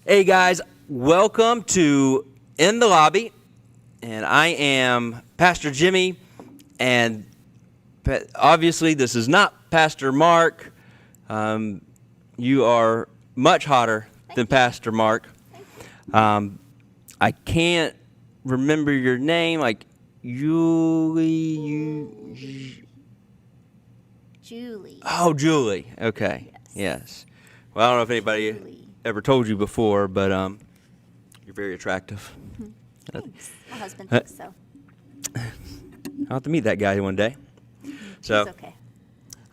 Hey guys, welcome to In the Lobby, and I am Pastor Jimmy, and obviously this is not Pastor Mark. You are much hotter than Pastor Mark. I can't remember your name, like Julie. Oh, Julie. Okay. Yes. Well, I don't know if anybody ever told you before, but you're very attractive. Thanks. My husband thinks so. I'll have to meet that guy one day. So, He's okay.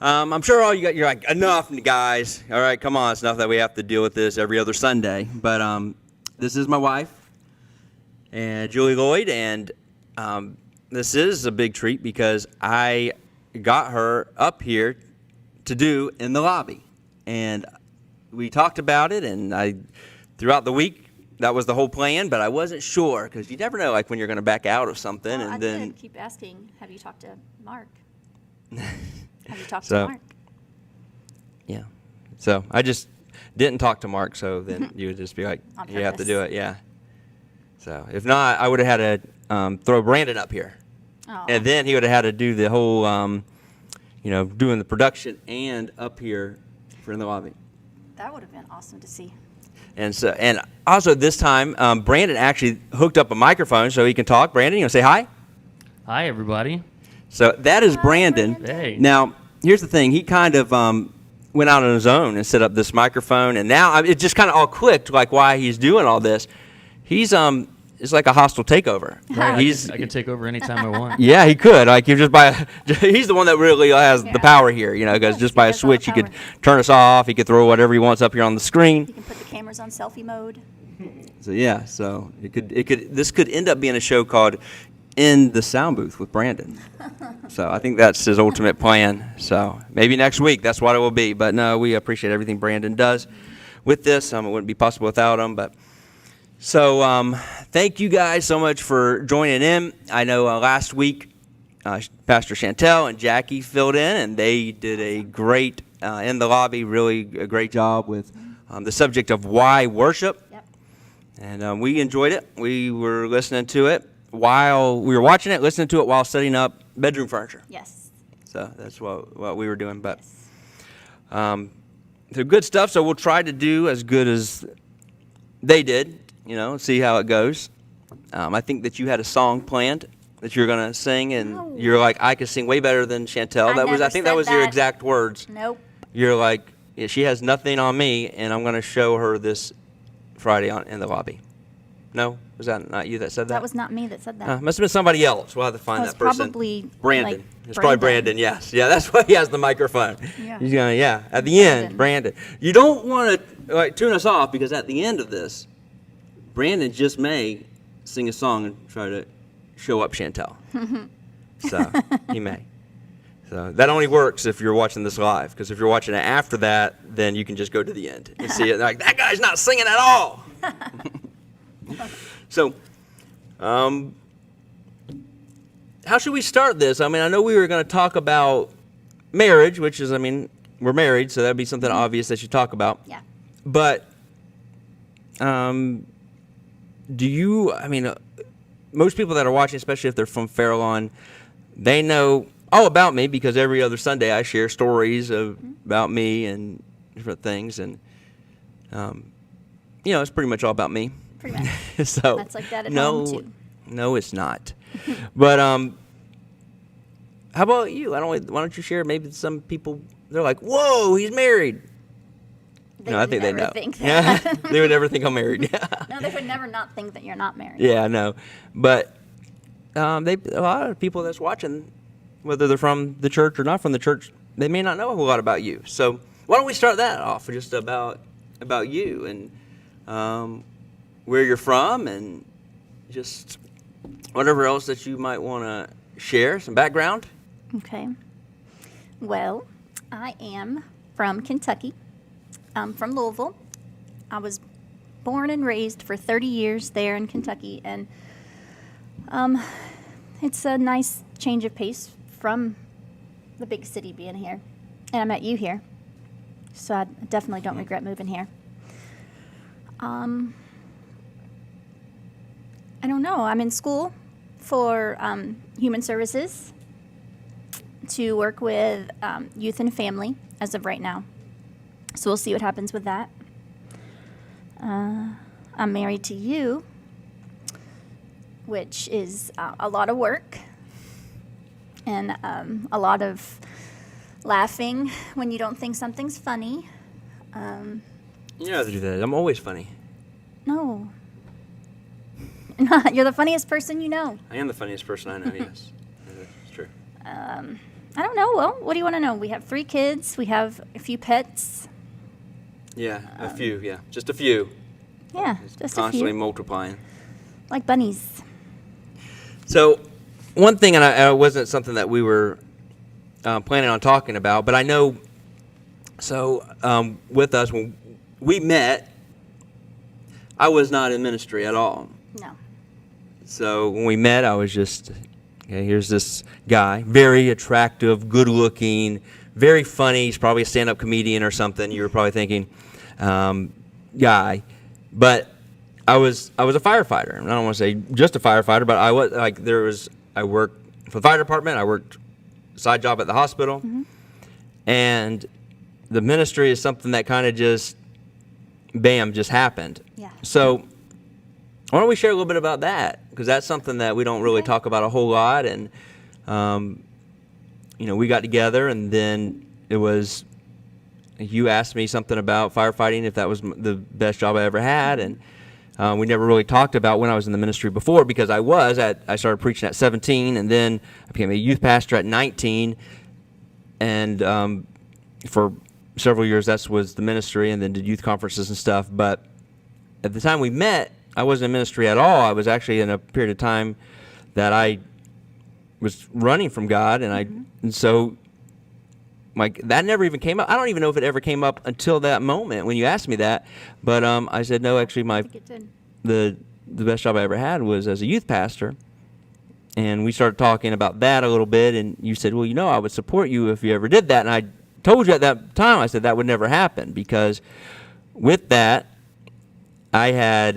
I'm sure all you're like, enough, guys. All right, come on. It's enough that we have to deal with this every other Sunday. But this is my wife, and Julie Lloyd, and this is a big treat because I got her up here to do In the Lobby. And we talked about it, and throughout the week, that was the whole plan, but I wasn't sure because you never know, like when you're going to back out of something, Well, and then I keep asking, have you talked to Mark? Have you talked So- to Mark? yeah. So I just didn't talk to Mark, so then you would just be like, On you have to purpose. do it, yeah. So if not, I would have had to throw Brandon up here, Oh, and then he would have had to do the whole, doing the production and up here for In the Lobby. that would have been awesome to see. And also this time, Brandon actually hooked up a microphone so he can talk. Brandon, you want to say hi? Hi, everybody. So that is Hi, Brandon. Brandon. Hey. Now, here's the thing. He kind of went out on his own and set up this microphone, and now it just kind of all clicked, like why he's doing all this. He's it's like a hostile takeover. I could take over anytime I want. Yeah, he could. Like he's he's the one that really has the power here, because just Yes, by he a has all the switch he could power. turn us off. He could throw whatever he wants up here on the screen. You can put the cameras on selfie mode. So yeah, so this could end up being a show called In the Sound Booth with Brandon. So I think that's his ultimate plan. So maybe next week that's what it will be. But no, we appreciate everything Brandon does with this. It wouldn't be possible without him. But so thank you guys so much for joining in. I know last week Pastor Chantel and Jackie filled in, and they did a great In the Lobby, really a great job with the subject of why worship. Yep. And we enjoyed it. We were listening to it while we were watching it, listening to it while setting up bedroom furniture. Yes. So that's what we were doing. But Yes. so good stuff. So we'll try to do as good as they did, see how it goes. I think that you had a song planned that you're going to sing, and No. you're like, I can sing way better than Chantel. I never I think that said was your that. exact words. Nope. You're like, yeah, she has nothing on me, and I'm going to show her this Friday In the Lobby. No? Was that not you that said that? That was not me that said that. Must have been somebody else. We'll have to find It was that person. probably, Brandon. like, It's probably Brandon, yes. Yeah, that's why he has the microphone. Yeah. He's gonna, at the end, Brandon. You don't want to tune us off because at the end of this, Brandon just may sing a song and try to show up Chantel. So he may. So that only works if you're watching this live, because if you're watching it after that, then you can just go to the end and see it. Like, that guy's not singing at all. So, how should we start this? I mean, I know we were going to talk about marriage, which is, we're married, so that'd be something obvious that you talk about. Yeah. But, most people that are watching, especially if they're from Fairlawn, they know all about me because every other Sunday I share stories about me and different things, and it's pretty much all about me. Pretty much. So That's like that at no, home, too. No, it's not. But how about you? Why don't you share? Maybe some people, they're like, "Whoa, he's married." They No, I would think they never know. think Yeah, that. they would never think I'm married. No, they would never not think that you're not married. Yeah, I know. But a lot of people that's watching, whether they're from the church or not from the church, they may not know a whole lot about you. So why don't we start that off just about you and where you're from and just whatever else that you might want to share, some background. Okay. Well, I am from Kentucky. I'm from Louisville. I was born and raised for 30 years there in Kentucky, and it's a nice change of pace from the big city being here. And I met you here, so I definitely don't regret moving here. I don't know. I'm in school for human services to work with youth and family as of right now. So we'll see what happens with that. I'm married to you, which is a lot of work and a lot of laughing when you don't think something's funny. You don't have to do that. I'm always funny. No. You're the funniest person you know. I am the funniest person I know, yes. It's true. I don't know. Well, what do you want to know? We have 3 kids. We have a few pets. Yeah, a few, yeah. Just a few. Yeah, just a Constantly few. multiplying. Like bunnies. So, one thing, and it wasn't something that we were planning on talking about, but I know, with us, when we met, I was not in ministry at all. No. So, when we met, I was just, okay, here's this guy, very attractive, good-looking, very funny. He's probably a stand-up comedian or something. You were probably thinking, guy. But I was a firefighter. And I don't want to say just a firefighter, but I was I worked for the fire department. I worked a side job at the hospital. Mm-hmm. And the ministry is something that kind of just, bam, just happened. Yeah. So why don't we share a little bit about that? Because that's something that we don't really talk about a whole lot. And, we got together, and then it was, you asked me something about firefighting, if that was the best job I ever had. And we never really talked about when I was in the ministry before, because I started preaching at 17, and then I became a youth pastor at 19. And for several years, that was the ministry, and then did youth conferences and stuff. But at the time we met, I wasn't in ministry at all. I was actually in a period of time that I was running from God, and so that never even came up. I don't even know if it ever came up until that moment when you asked me that. But I said, no, actually, I think it did. the best job I ever had was as a youth pastor. And we started talking about that a little bit, and you said, well, I would support you if you ever did that. And I told you at that time, I said that would never happen, because with that, I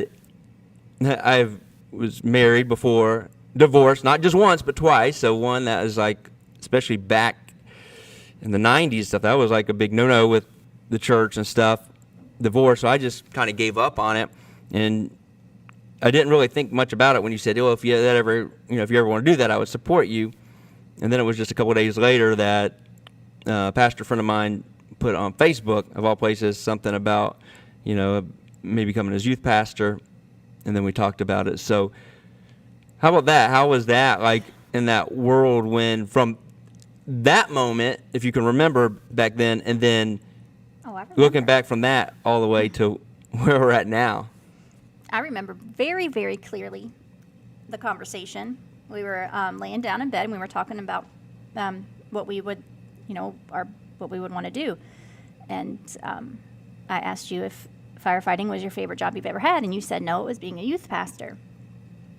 was married before, divorced, not just once, but twice. So one that was like, especially back in the 90s stuff, that was like a big no-no with the church and stuff, divorce. So I just kind of gave up on it, and I didn't really think much about it when you said, if you ever want to do that, I would support you. And then it was just a couple of days later that a pastor friend of mine put on Facebook, of all places, something about, me becoming his youth pastor, and then we talked about it. So how about that? How was that, like, in that whirlwind from that moment, if you can remember back then, and then looking back from that all the way to where we're at now? I remember very, very clearly the conversation. We were laying down in bed, and we were talking about what we would, what we would want to do. And I asked you if firefighting was your favorite job you've ever had, and you said no, it was being a youth pastor.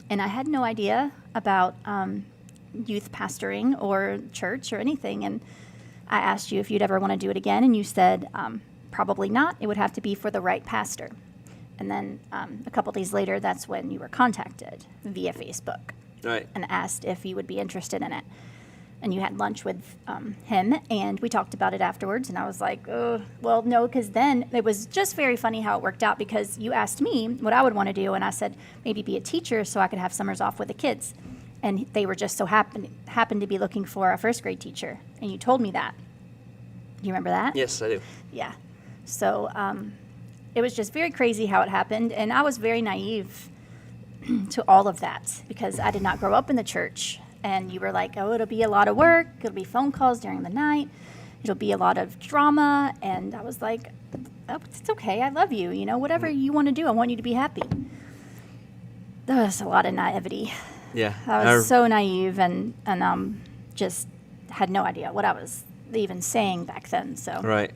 And I had no idea about youth pastoring or church or anything. And I asked you if you'd ever want to do it again, and you said probably not. It would have to be for the right pastor. And then a couple days later, that's when you were contacted via Facebook, Right. and asked if you would be interested in it. And you had lunch with him, and we talked about it afterwards. And I was like, well, no, because then it was just very funny how it worked out, because you asked me what I would want to do, and I said maybe be a teacher so I could have summers off with the kids. And they were just so happened to be looking for a first grade teacher, and you told me that. Do you remember that? Yes, I do. Yeah. So it was just very crazy how it happened, and I was very naive to all of that, because I did not grow up in the church. And you were like, it'll be a lot of work. It'll be phone calls during the night. It'll be a lot of drama. And I was like, it's okay. I love you. Whatever you want to do, I want you to be happy. There was a lot of naivety. Yeah. I was so naive and just had no idea what I was even saying back then. So Right.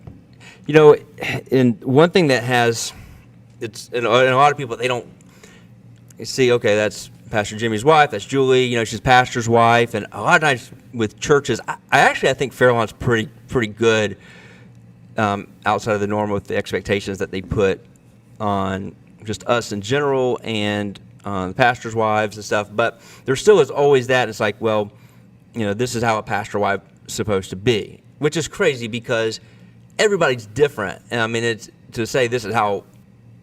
And one thing that and a lot of people, they don't see, okay, that's Pastor Jimmy's wife, that's Julie, she's pastor's wife. And a lot of times with churches, I think Fairlawn's pretty good outside of the norm with the expectations that they put on just us in general and the pastors' wives and stuff. But there still is always that. It's like, well, this is how a pastor wife is supposed to be, which is crazy because everybody's different. And I mean, it's to say this is how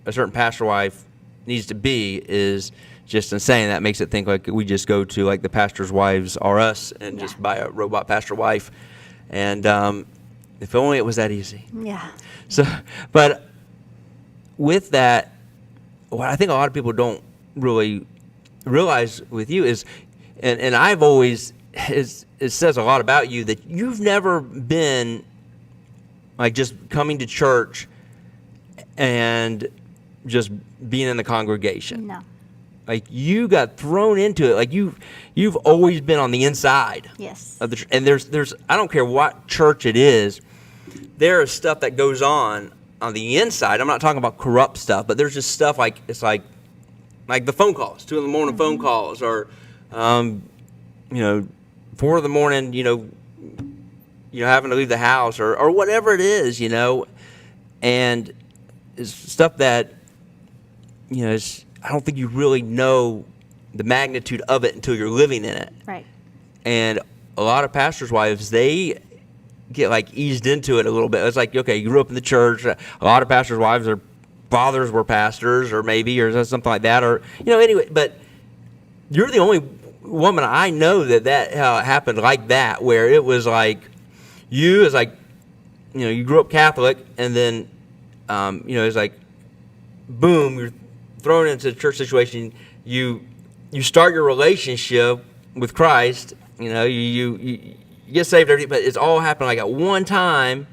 a certain pastor wife needs to be is just insane. That makes it think like we just go to like the pastor's wives are us and just buy a robot pastor wife. And if only it was that easy. Yeah. So, but with that, what I think a lot of people don't really realize with you is, and I've always, it says a lot about you that you've never been like just coming to church and just being in the congregation. No. Like you got thrown into it. Like you've always been on the inside. Yes. Of the, and there's I don't care what church it is, there is stuff that goes on the inside. I'm not talking about corrupt stuff, but there's just stuff like it's like the phone calls, 2 a.m. phone calls, or 4 a.m. Having to leave the house or whatever it is, and it's stuff that I don't think you really know the magnitude of it until you're living in it. Right. And a lot of pastors' wives, they get like eased into it a little bit. It's like, okay, you grew up in the church. A lot of pastors' wives, their fathers were pastors, or something like that, or anyway. But you're the only woman I know that happened like that, where it was like you grew up Catholic, and then it's like boom, you're thrown into a church situation. You start your relationship with Christ. You get saved, everything, but it's all happened like at one time,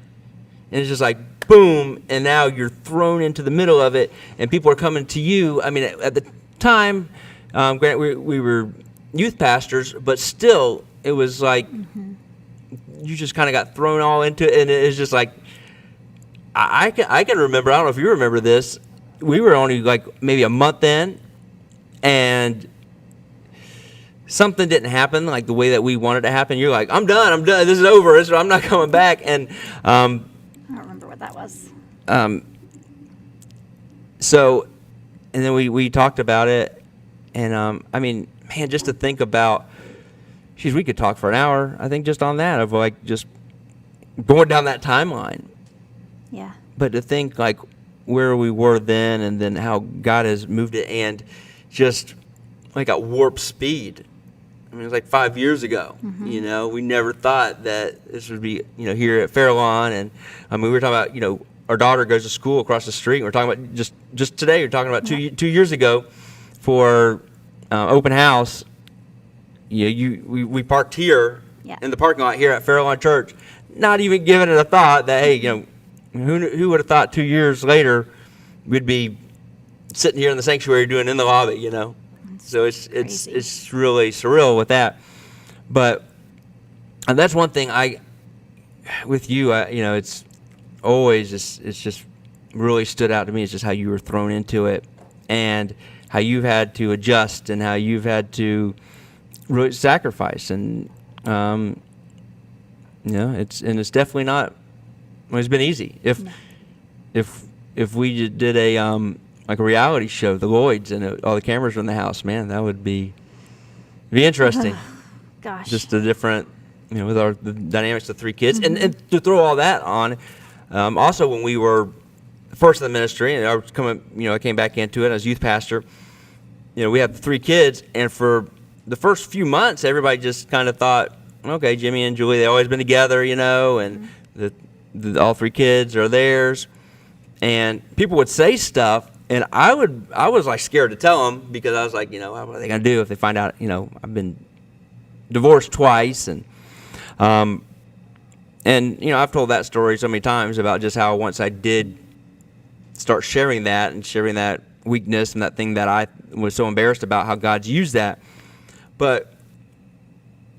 and it's just like boom, and now you're thrown into the middle of it, and people are coming to you. I mean, at the time, granted, we were youth pastors, but still, it was like you just kind of got thrown all into it, and it's just like I can remember. I don't know if you remember this. We were only like maybe a month in, and something didn't happen like the way that we wanted to happen. You're like, I'm done. This is over. I'm not coming back. And I don't remember what that was. So, and then we talked about it, and I mean, man, just to think about, geez, we could talk for an hour. I think just on that of like just going down that timeline. Yeah. But to think like where we were then, and then how God has moved it, and just like at warp speed. I mean, it was like 5 years ago. We never thought that this would be, here at Fairlawn. And I mean, we were talking about, our daughter goes to school across the street. And we're talking about just today. We're talking about 2 years ago for open house. We parked here in the parking lot here at Fairlawn Church, not even giving it a thought that hey, who would have thought 2 years later we'd be sitting here in the sanctuary doing in the lobby, So it's really surreal with that. But and that's one thing with you, it's always it's just really stood out to me. It's just how you were thrown into it, and how you've had to adjust, and how you've had to really sacrifice, and it's definitely not. Well, it's been easy. If we did a like a reality show, the Lloyds, and all the cameras were in the house, man, that would be interesting. Gosh. Just the different, with the dynamics of 3 kids, and to throw all that on. Also, when we were first in the ministry, and I came back into it as youth pastor. We had the 3 kids, and for the first few months, everybody just kind of thought, okay, Jimmy and Julie, they've always been together, and all 3 kids are theirs, and people would say stuff, and I was like scared to tell them, because I was like, what are they gonna do if they find out, I've been divorced twice, and I've told that story so many times about just how once I did start sharing that weakness and that thing that I was so embarrassed about, how God's used that. But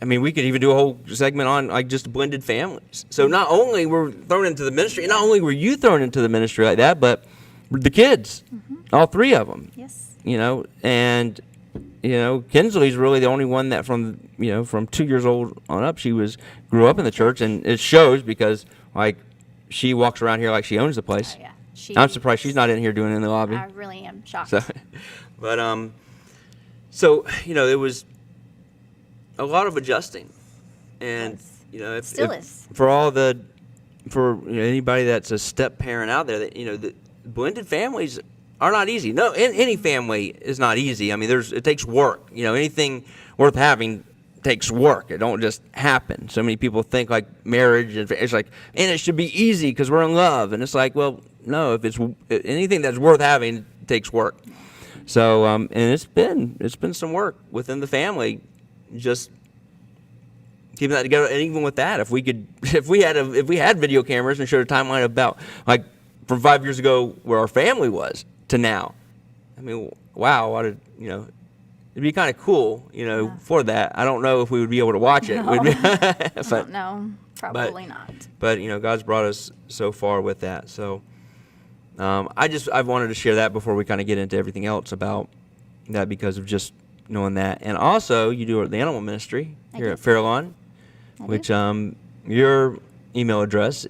I mean, we could even do a whole segment on like just blended families. So not only were we thrown into the ministry, not only were you thrown into the ministry like that, but the kids, all 3 of them. Yes. And Kinsley's really the only one that from 2 years old on up, grew up in the church, and it shows because like she walks around here like she owns the place. Oh, yeah. I'm surprised she's not in here doing it in the lobby. I really am shocked. So, but so it was a lot of adjusting, and Yes. Still is. For anybody that's a step parent out there, that the blended families are not easy. No, any family is not easy. I mean, it takes work. Anything worth having takes work. It don't just happen. So many people think like marriage, and it's like, and it should be easy because we're in love, and it's like, well, no. If it's anything that's worth having, it takes work. So and it's been some work within the family, just keeping that together. And even with that, if we had video cameras and showed a timeline about like from 5 years ago where our family was to now, I mean, wow, it'd be kind of cool, for that. I don't know if we would be able to watch it. No. I don't know. Probably not. But God's brought us so far with that. So I wanted to share that before we kind of get into everything else about that, because of just knowing that. And also, you do the animal ministry here at Fairlawn, which your email address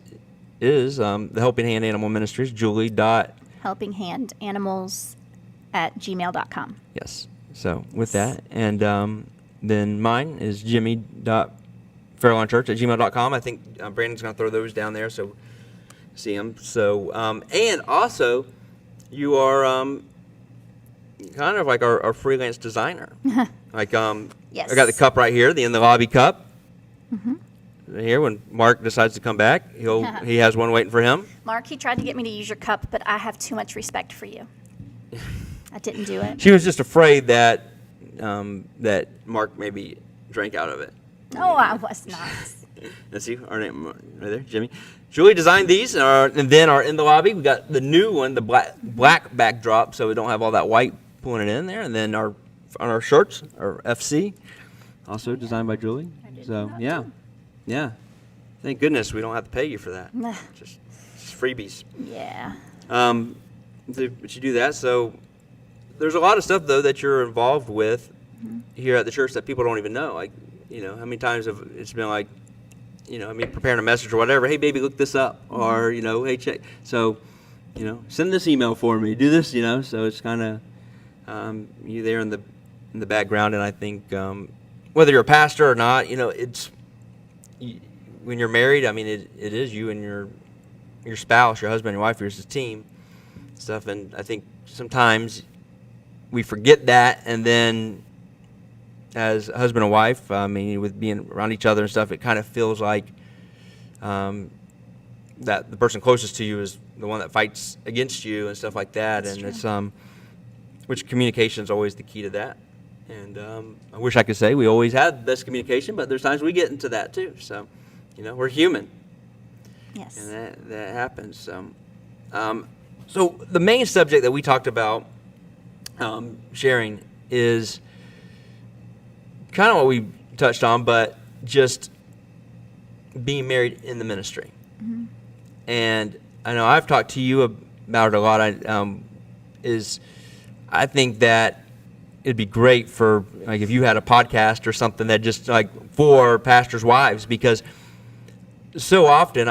is the Helping Hand Animal Ministries, Julie. helpinghandanimals@gmail.com. Yes. So with that, and then mine is jimmy.fairlawnchurch@gmail.com. I think Brandon's going to throw those down there, so see them. So and also, you are kind of like our freelance designer. Like Yes. I got the cup right here, the In the Lobby cup. Here, when Mark decides to come back, he has one waiting for him. Mark, he tried to get me to use your cup, but I have too much respect for you. I didn't do it. She was just afraid that that Mark maybe drank out of it. No, I was not. Let's see, our name right there, Jimmy. Julie designed these, and then our In the Lobby. We got the new one, the black backdrop, so we don't have all that white pulling it in there. And then on our shirts, our FC, also designed by Julie. So yeah. Thank goodness we don't have to pay you for that. just freebies. Yeah. But you do that. So there's a lot of stuff though that you're involved with here at the church that people don't even know. Like, how many times have it's been like, preparing a message or whatever. Hey, baby, look this up, or hey, check. So, send this email for me. Do this, So it's kind of you there in the background, and I think whether you're a pastor or not, it's when you're married. I mean, it is you and your spouse, your husband, your wife, your team stuff, and I think sometimes we forget that, and then as a husband and wife, I mean, with being around each other and stuff, it kind of feels like that the person closest to you is the one that fights against you and stuff like that. That's and true. It's which communication is always the key to that. And I wish I could say we always had this communication, but there's times we get into that too. So, we're human. Yes. And that happens. So the main subject that we talked about sharing is kind of what we touched on, but just being married in the ministry. Mm-hmm. And I know I've talked to you about it a lot. I think that it'd be great for like if you had a podcast or something that just like for pastors' wives, because so often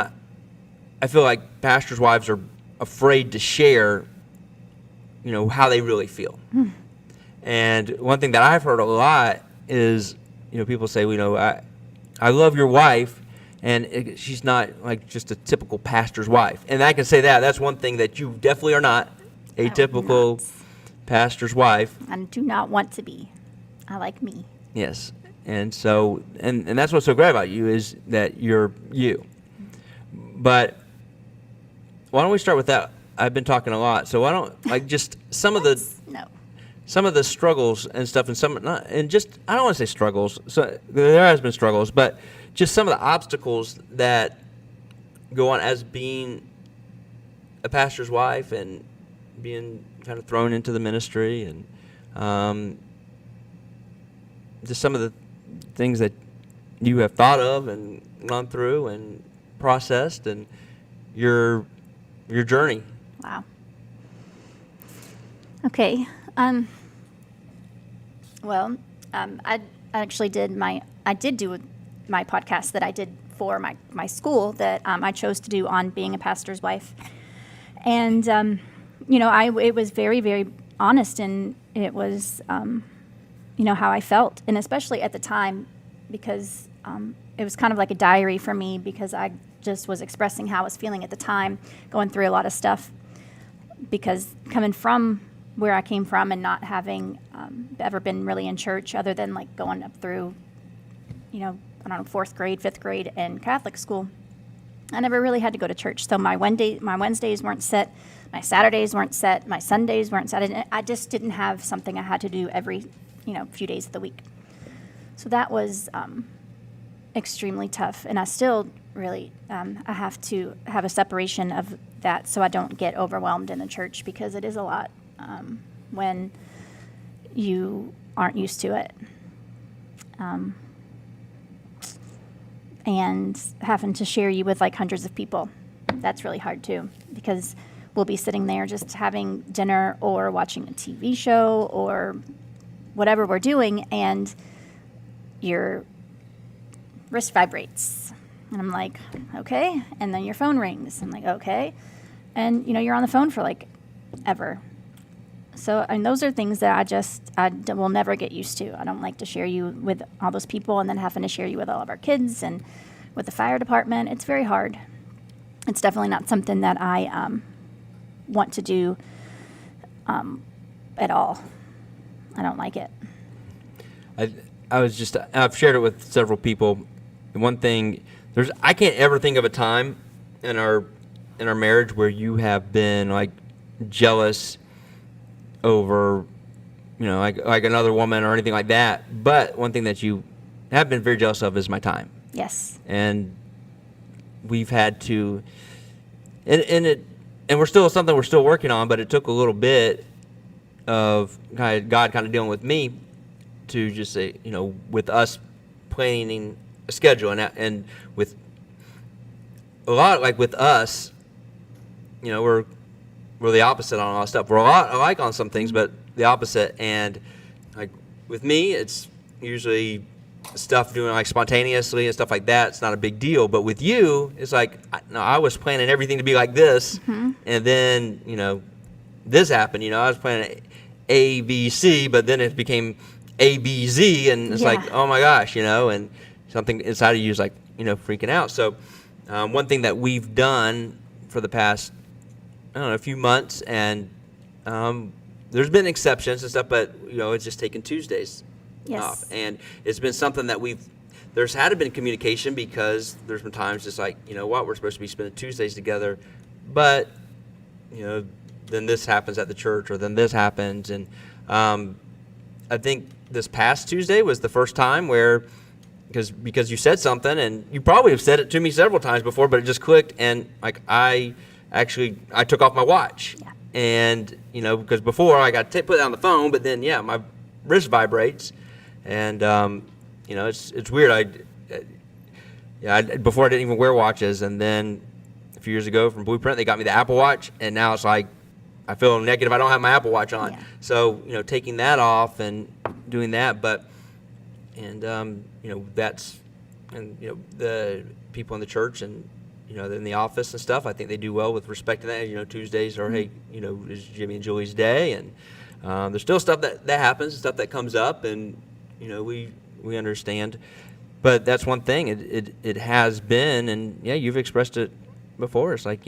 I feel like pastors' wives are afraid to share, how they really feel. And one thing that I've heard a lot is, people say, I love your wife, and she's not like just a typical pastor's wife. And I can say that's one thing that you definitely are not a typical pastor's wife. I do not want to be. I like me. Yes. And so, and that's what's so great about you is that you're you. But why don't we start with that? I've been talking a lot, so why don't like just some of the struggles and stuff, and just I don't want to say struggles. So there has been struggles, but just some of the obstacles that go on as being a pastor's wife and being kind of thrown into the ministry, and just some of the things that you have thought of and gone through and processed, and your journey. Wow. Okay. Well, I actually did my podcast that I did for my school that I chose to do on being a pastor's wife. And, it was very, very honest, and it was, how I felt. And especially at the time, because it was kind of like a diary for me, because I just was expressing how I was feeling at the time, going through a lot of stuff. Because coming from where I came from and not having ever been really in church, other than like going up through, I don't know, 4th grade, 5th grade, and Catholic school, I never really had to go to church. So my Wednesdays weren't set, my Saturdays weren't set, my Sundays weren't set. I just didn't have something I had to do every, few days of the week. So that was extremely tough, and I still really I have to have a separation of that so I don't get overwhelmed in the church, because it is a lot when you aren't used to it. And having to share you with like hundreds of people, that's really hard too, because we'll be sitting there just having dinner or watching a TV show or whatever we're doing, and your wrist vibrates. And I'm like, okay. And then your phone rings. I'm like, okay. And, you're on the phone for like ever. So, and those are things that I will never get used to. I don't like to share you with all those people and then having to share you with all of our kids and with the fire department. It's very hard. It's definitely not something that I want to do at all. I don't like it. I've shared it with several people. One thing, I can't ever think of a time in our marriage where you have been like jealous over, like another woman or anything like that. But one thing that you have been very jealous of is my time. Yes. And we've had to, and we're still working on, but it took a little bit of God kind of dealing with me to just say, with us planning a schedule, and with a lot, like with us, we're the opposite on all stuff. We're a lot alike on some things, but the opposite. And like with me, it's usually stuff doing like spontaneously and stuff like that. It's not a big deal. But with you, it's like I was planning everything to be like this, and then this happened. I was planning A, B, C, but then it became A, B, Z, and it's like, oh my gosh, and something inside of you is like, freaking out. So one thing that we've done for the past, a few months, and there's been exceptions and stuff, but it's just taken Tuesdays off, and it's been something that there's had to been communication, because there's been times it's like, we're supposed to be spending Tuesdays together, but then this happens at the church, or then this happens, and I think this past Tuesday was the first time where, because you said something, and you probably have said it to me several times before, but it just clicked, and like I took off my watch, and because before I got put it on the phone, but then my wrist vibrates, and it's weird. Before I didn't even wear watches, and then a few years ago from Blueprint they got me the Apple Watch, and now it's like I feel naked if I don't have my Apple Watch on. Yeah. So taking that off and doing that, that's, and the people in the church and in the office and stuff, I think they do well with respecting that. Tuesdays are, hey, is Jimmy and Julie's day, and there's still stuff that happens, stuff that comes up, and we understand. But that's one thing. It has been, and you've expressed it before. It's like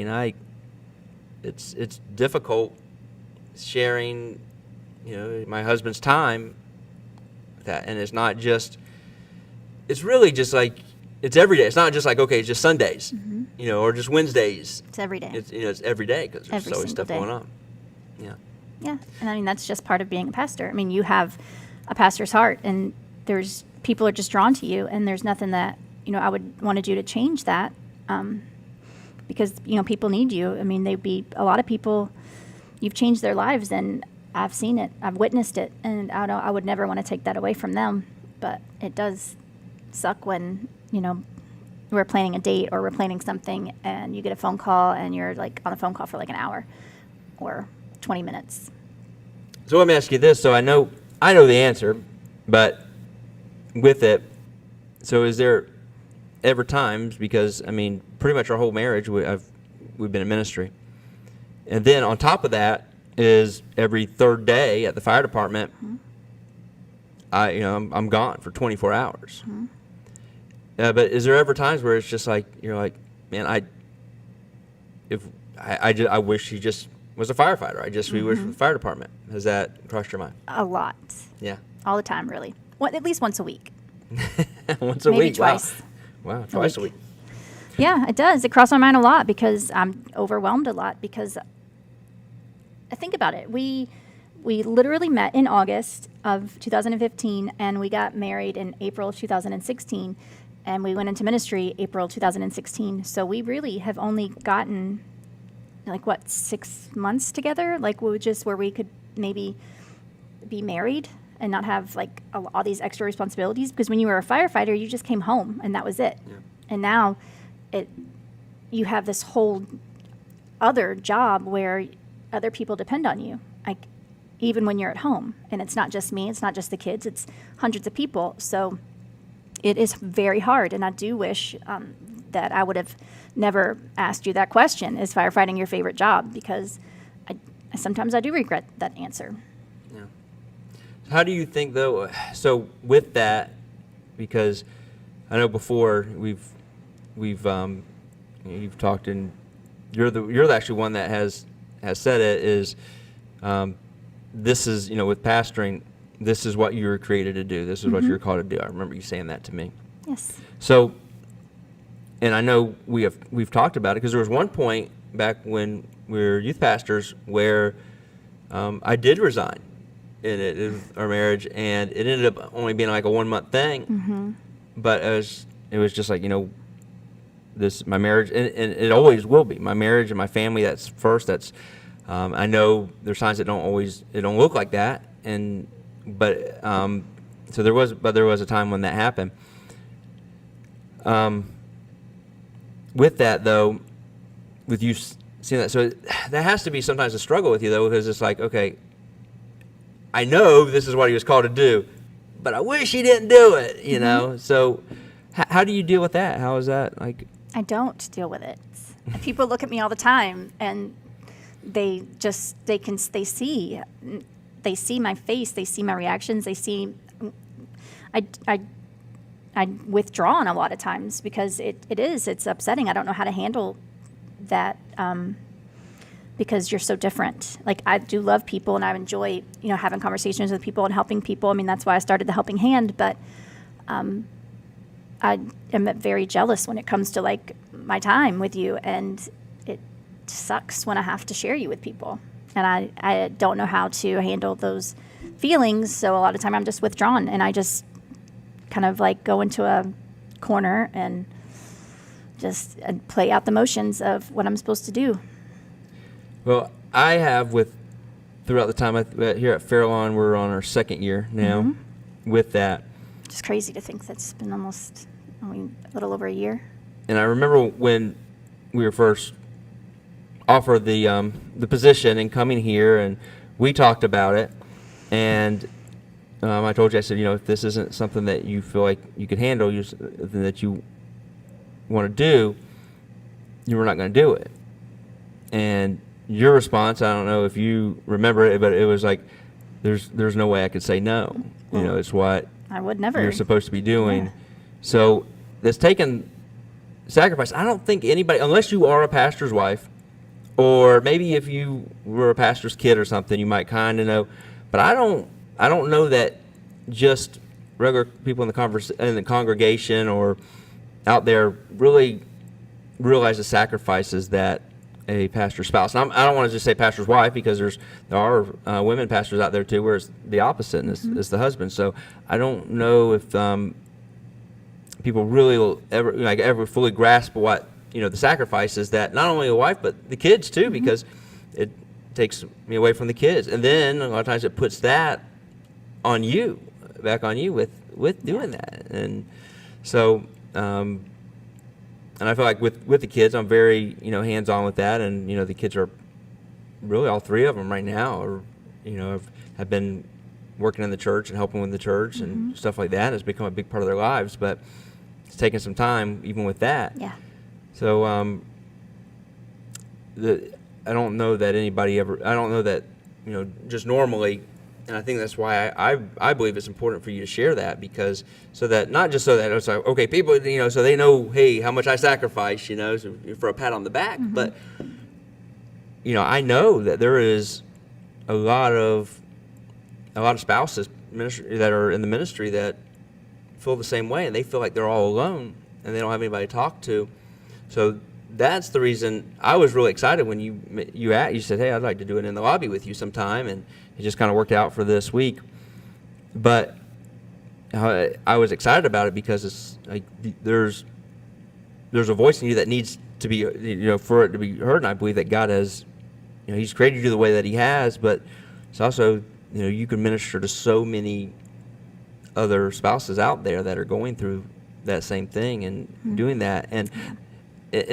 it's difficult sharing my husband's time with that, and it's not just. It's really just like it's every day. It's not just like, okay, it's just Sundays, or just Wednesdays. It's every day. It's every day, because there's always stuff going on. Yeah. Yeah, and that's just part of being a pastor. You have a pastor's heart, and people are just drawn to you, and there's nothing that I would want to do to change that, because people need you. They'd be a lot of people. You've changed their lives, and I've seen it. I've witnessed it, and I would never want to take that away from them. But it does suck when we're planning a date or we're planning something, and you get a phone call, and you're like on a phone call for like an hour or 20 minutes. So let me ask you this. So I know the answer, but with it, so is there ever times, because pretty much our whole marriage we've been in ministry, And then on top of that is every third day at the fire department, I'm gone for 24 hours. But is there ever times where it's just like, you're like, man, I wish he just was a firefighter. I just wish for the fire department. Has that crossed your mind? A lot. Yeah. All the time, really. At least once a week. Once a Maybe week. twice. Wow, twice a week. Yeah, it does. It crossed my mind a lot because I'm overwhelmed a lot because think about it. We literally met in August of 2015 and we got married in April of 2016 and we went into ministry April 2016. So we really have only gotten 6 months together? Where we could maybe be married and not have all these extra responsibilities, because when you were a firefighter, you just came home and that was it. Yeah. And now you have this whole other job where other people depend on you, even when you're at home. And it's not just me, it's not just the kids, it's hundreds of people. So it is very hard. And I do wish that I would have never asked you that question, is firefighting your favorite job? Because sometimes I do regret that answer. Yeah. How do you think, though, so with that, because I know before you've talked, and you're actually one that has said it, is this is, with pastoring, this is what you were created to do. This is what you're called to do. I remember you saying that to me. Yes. So, and I know we've talked about it, because there was one point back when we were youth pastors where I did resign in our marriage, and it ended up only being a 1 month thing. But it was just this, my marriage, and it always will be my marriage and my family. That's first. That's I know there's times it don't look like that, but there was a time when that happened. With that, though, with you seeing that, so that has to be sometimes a struggle with you, though, because it's okay, I know this is what he was called to do, but I wish he didn't do it, So how do you deal with that? How is that I don't deal with it. People look at me all the time, and they see my face, they see my reactions, they see I withdraw a lot of times because it's upsetting. I don't know how to handle that because you're so different. I do love people and I enjoy having conversations with people and helping people. I mean, that's why I started the Helping Hand, but I am very jealous when it comes to my time with you, and it sucks when I have to share you with people, and I don't know how to handle those feelings. So a lot of time I'm just withdrawn, and I just kind of go into a corner and just play out the motions of what I'm supposed to do. Well, I have throughout the time here at Fairlawn, we're on our second year now with that. It's crazy to think that's been almost a little over a year. And I remember when we were first offered the position and coming here, and we talked about it, and I told you, I said, if this isn't something that you feel like you could handle, that you want to do, you were not going to do it. And your response, I don't know if you remember it, but it was there's no way I could say no. It's what I would never. You're supposed to be doing. Yeah. So it's taken sacrifice. I don't think anybody, unless you are a pastor's wife, or maybe if you were a pastor's kid or something, you might kind of know. But I don't know that just regular people in the congregation or out there really realize the sacrifices that a pastor's spouse. And I don't want to just say pastor's wife, because there are women pastors out there too, where it's the opposite, and it's the husband. So I don't know if people really will ever fully grasp what the sacrifices that not only the wife but the kids too, because it takes me away from the kids, and then a lot of times it puts that on you, back on you with doing that. And so and I feel like with the kids, I'm very hands-on with that, and the kids are really, all three of them right now are have been working in the church and helping with the church and stuff like that. It's become a big part of their lives, but it's taken some time even with that. Yeah. So I don't know that anybody ever, I don't know that, just normally, and I think that's why I believe it's important for you to share that, because not just so that it's like, okay, people, so they know, hey, how much I sacrifice, so for a pat on the back, but, I know that there is a lot of spouses that are in the ministry that feel the same way, and they feel like they're all alone and they don't have anybody to talk to. So that's the reason I was really excited when you said, hey, I'd like to do it in the lobby with you sometime, and it just kind of worked out for this week. But I was excited about it because it's like there's a voice in you that needs to be, for it to be heard, and I believe that God has, He's created you the way that He has, but it's also, you can minister to so many other spouses out there that are going through that same thing and doing that, and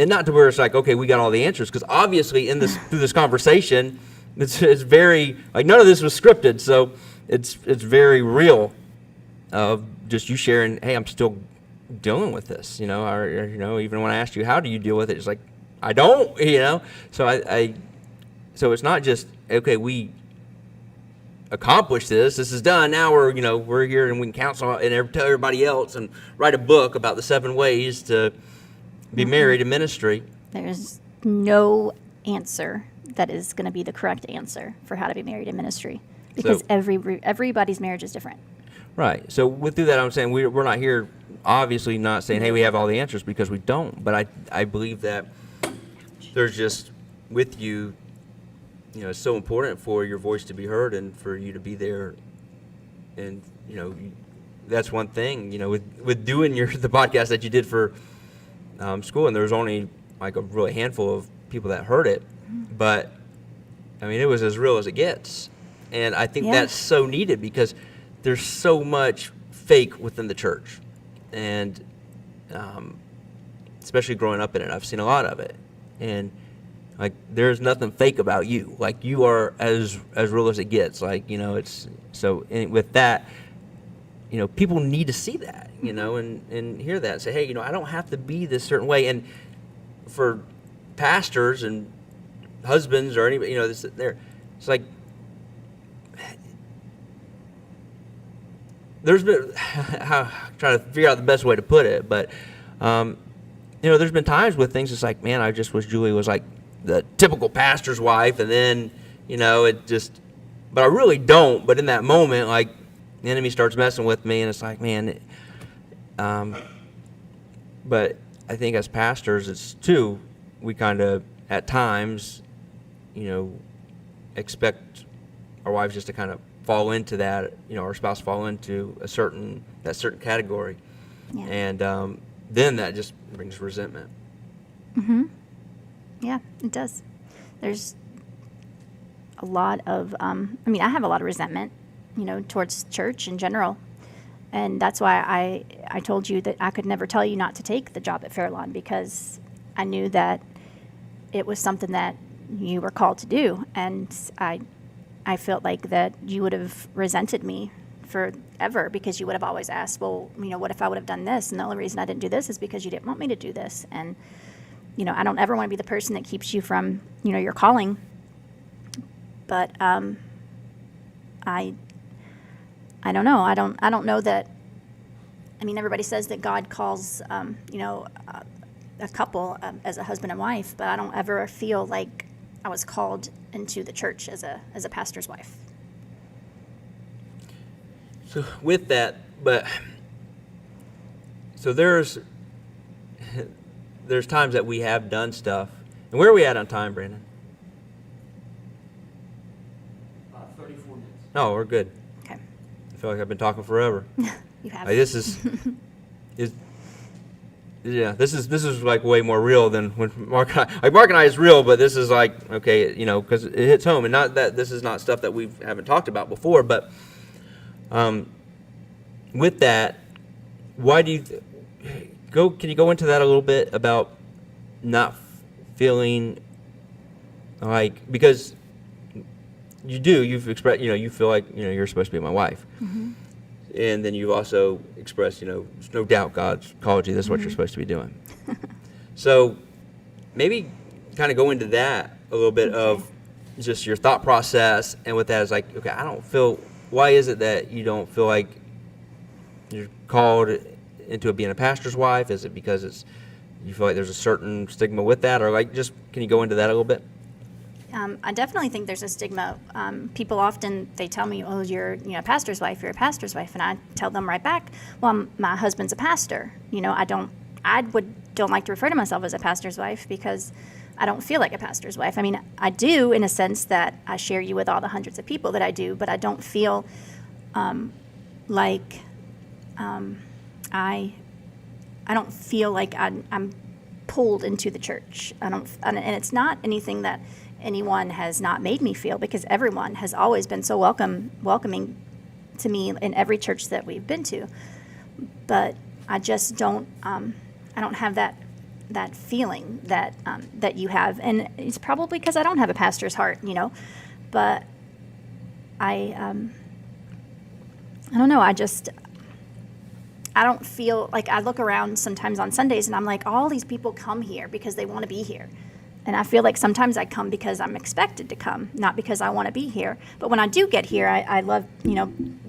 not to where it's like, okay, we got all the answers, because obviously through this conversation, it's very, like, none of this was scripted, so it's very real of just you sharing, hey, I'm still dealing with this, or even when I asked you, how do you deal with it, it's like, I don't, so so it's not just, okay, we accomplished this is done, now we're here and we can counsel and tell everybody else and write a book about the 7 ways to be married in ministry. There's no answer that is going to be the correct answer for how to be married in ministry, because everybody's marriage is different. Right. So through that, I'm saying we're not here, obviously not saying, hey, we have all the answers, because we don't. But I believe that there's just, with you, it's so important for your voice to be heard and for you to be there. And, that's one thing, with doing the podcast that you did for school, and there was only like a really handful of people that heard it, but I mean, it was as real as it gets. And I think that's so needed, because there's so much fake within the church, and especially growing up in it, I've seen a lot of it, and like, there's nothing fake about you. Like, you are as real as it gets. Like, it's so, and with that, people need to see that, and hear that, and say, hey, I don't have to be this certain way. And for pastors and husbands or anybody, it's like, there's been, trying to figure out the best way to put it, but, there's been times with things, it's like, man, I just wish Julie was like the typical pastor's wife, and then, it just, but I really don't. But in that moment, like, the enemy starts messing with me, and it's like, man, but I think as pastors, it's too, we kind of, at times, expect our wives just to kind of fall into that, our spouse fall into that certain category. Yeah. And then that just brings resentment. Mm-hmm. Yeah, it does. There's a lot of, I have a lot of resentment, towards church in general. And that's why I told you that I could never tell you not to take the job at Fairlawn, because I knew that it was something that you were called to do. And I felt like that you would have resented me forever, because you would have always asked, well, what if I would have done this? And the only reason I didn't do this is because you didn't want me to do this. And I don't ever want to be the person that keeps you from, your calling. But I don't know. I don't know that. Everybody says that God calls, a couple as a husband and wife, but I don't ever feel like I was called into the church as a pastor's wife. So with that, so there's times that we have done stuff. And where are we at on time, Brandon? 34 minutes. No, we're good. Okay. I feel like I've been talking forever. You have. Like, this is like way more real than when Mark and I is real, but this is like, okay, because it hits home, and not that this is not stuff that we haven't talked about before, but with that, why do you can you go into that a little bit about not feeling like, because you've expressed, you feel like, you're supposed to be my wife. Mm-hmm. And then you've also expressed, there's no doubt God's called you. This is what you're supposed to be doing. So maybe kind of go into that a little bit of just your thought process, and with that is like, okay, I don't feel. Why is it that you don't feel like you're called into being a pastor's wife? Is it because you feel like there's a certain stigma with that, or like just can you go into that a little bit? I definitely think there's a stigma. People often, they tell me, oh, you're a pastor's wife, you're a pastor's wife. And I tell them right back, well, my husband's a pastor. I don't like to refer to myself as a pastor's wife because I don't feel like a pastor's wife. I mean, I do in a sense that I share you with all the hundreds of people that I do, but I don't feel like I don't feel like I'm pulled into the church. And it's not anything that anyone has not made me feel, because everyone has always been so welcoming to me in every church that we've been to. But I just don't I don't have that feeling that that you have, and it's probably because I don't have a pastor's heart, But I don't know. I don't feel like, I look around sometimes on Sundays and I'm like, all these people come here because they want to be here. And I feel like sometimes I come because I'm expected to come, not because I want to be here. But when I do get here, I love,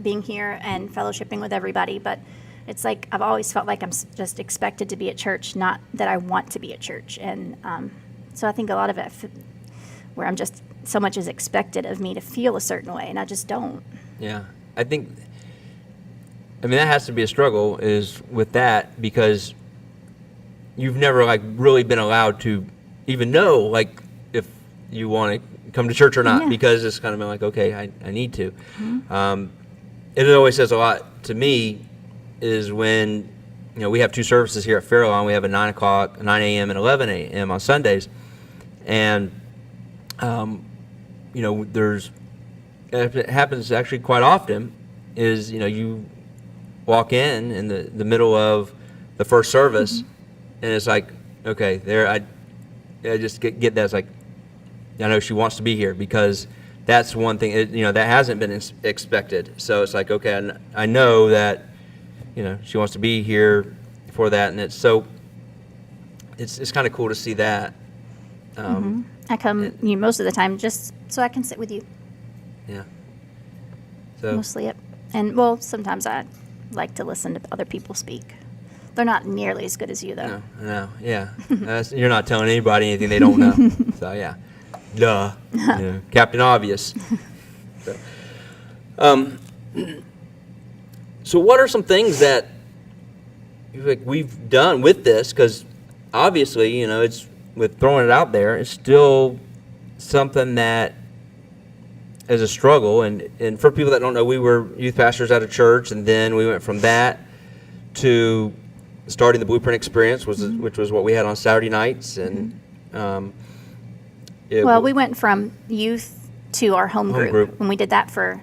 being here and fellowshipping with everybody. But it's like I've always felt like I'm just expected to be at church, not that I want to be at church. And so I think a lot of it, where I'm just, so much is expected of me to feel a certain way, and I just don't. Yeah, I mean, that has to be a struggle is with that, because you've never like really been allowed to even know like if you want to come to church or not, because it's kind of been like, okay, I need to. Mm-hmm. It always says a lot to me is when, we have two services here at Fairlawn. We have a 9 a.m. and 11 a.m. on Sundays. And, it happens actually quite often is, you walk in the middle of the first service, mm-hmm. and it's like, okay, I just get that. It's like, I know she wants to be here, because that's one thing, that hasn't been expected. So it's like, okay, I know that, she wants to be here for that. And it's kind of cool to see that. Mm-hmm. I come most of the time just so I can sit with you. Yeah. So mostly it. And, well, sometimes I like to listen to other people speak. They're not nearly as good as you, though. No, yeah. You're not telling anybody anything they don't know. So, yeah. Duh. Captain Obvious. So what are some things that we've done with this? Because obviously, it's with throwing it out there, it's still something that is a struggle. And for people that don't know, we were youth pastors at a church, and then we went from that to starting the Blueprint Experience, which was what we had on Saturday nights. And we went from youth to our home group, and we did that for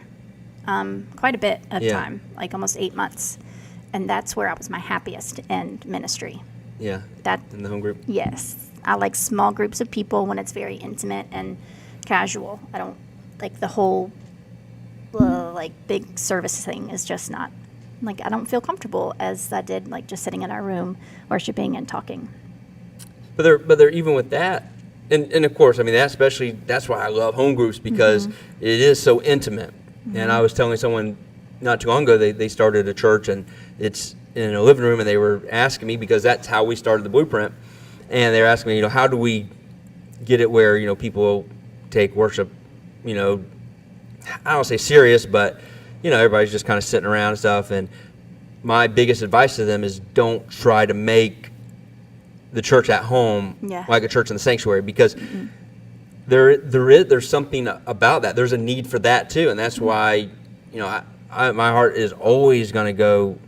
quite a bit of time, like almost 8 months. And that's where I was my happiest in ministry. Yeah, in the home group? Yes. I like small groups of people when it's very intimate and casual. I don't like the whole big service thing is just not, I don't feel comfortable as I did just sitting in our room worshiping and talking. But they're even with that, and of course, that's why I love home groups, because mm-hmm. it is so intimate. Mm-hmm. And I was telling someone not too long ago, they started a church, and it's in a living room, and they were asking me, because that's how we started the Blueprint, and they were asking me, how do we get it where, people take worship, I don't say serious, but, everybody's just kind of sitting around and stuff. And my biggest advice to them is don't try to make the church at home like a church in the sanctuary, because mm-hmm. there's something about that. There's a need for that too, and that's mm-hmm. why, my heart is always going to go,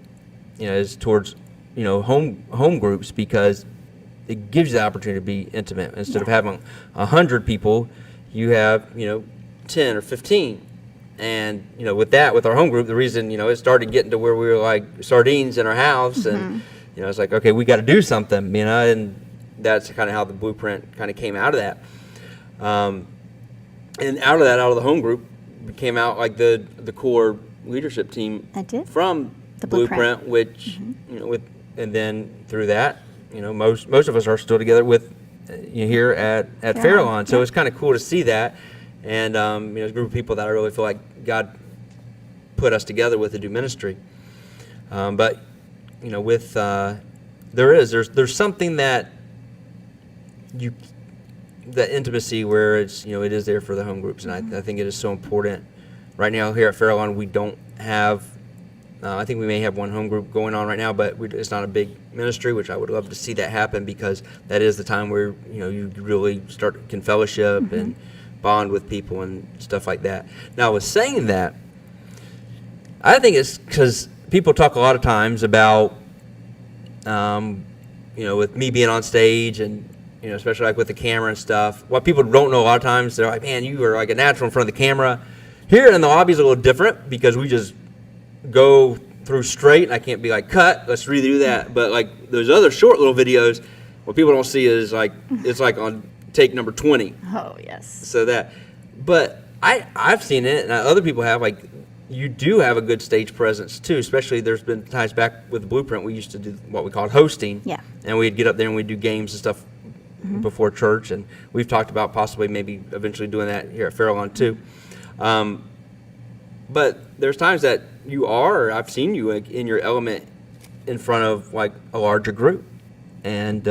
is towards, home groups, because it gives you the opportunity to be intimate. Instead of having 100 people, you have 10 or 15. And with our home group, the reason it started getting to where we were like sardines in our house, mm-hmm. and it's like, okay, we got to do something, and that's kind of how the Blueprint kind of came out of that. And out of the home group came out like the core leadership team from the Blueprint, which mm-hmm. And then through that, most of us are still together with here at Fairlawn. So it's kind of cool to see that, and a group of people that I really feel like God put us together with to do ministry. But with there's something that that intimacy where it's it is there for the home groups, and I think it is so important. Right now here at Fairlawn, we don't have. I think we may have one home group going on right now, but it's not a big ministry, which I would love to see that happen, because that is the time where you really can fellowship and bond with people and stuff like that. Now, with saying that, I think it's because people talk a lot of times about, with me being on stage and especially like with the camera and stuff. What people don't know a lot of times, they're like, "Man, you are like a natural in front of the camera." Here in the lobby is a little different because we just go through straight, and I can't be like, cut, let's redo that. But like those other short little videos, what people don't see is like it's like on take number 20. Oh, yes. So but I've seen it, and other people have. Like, you do have a good stage presence too. Especially there's been times back with the Blueprint, we used to do what we called hosting. Yeah. And we'd get up there and we'd do games and stuff before church, and we've talked about possibly maybe eventually doing that here at Fairlawn too. But there's times that I've seen you like in your element in front of like a larger group, and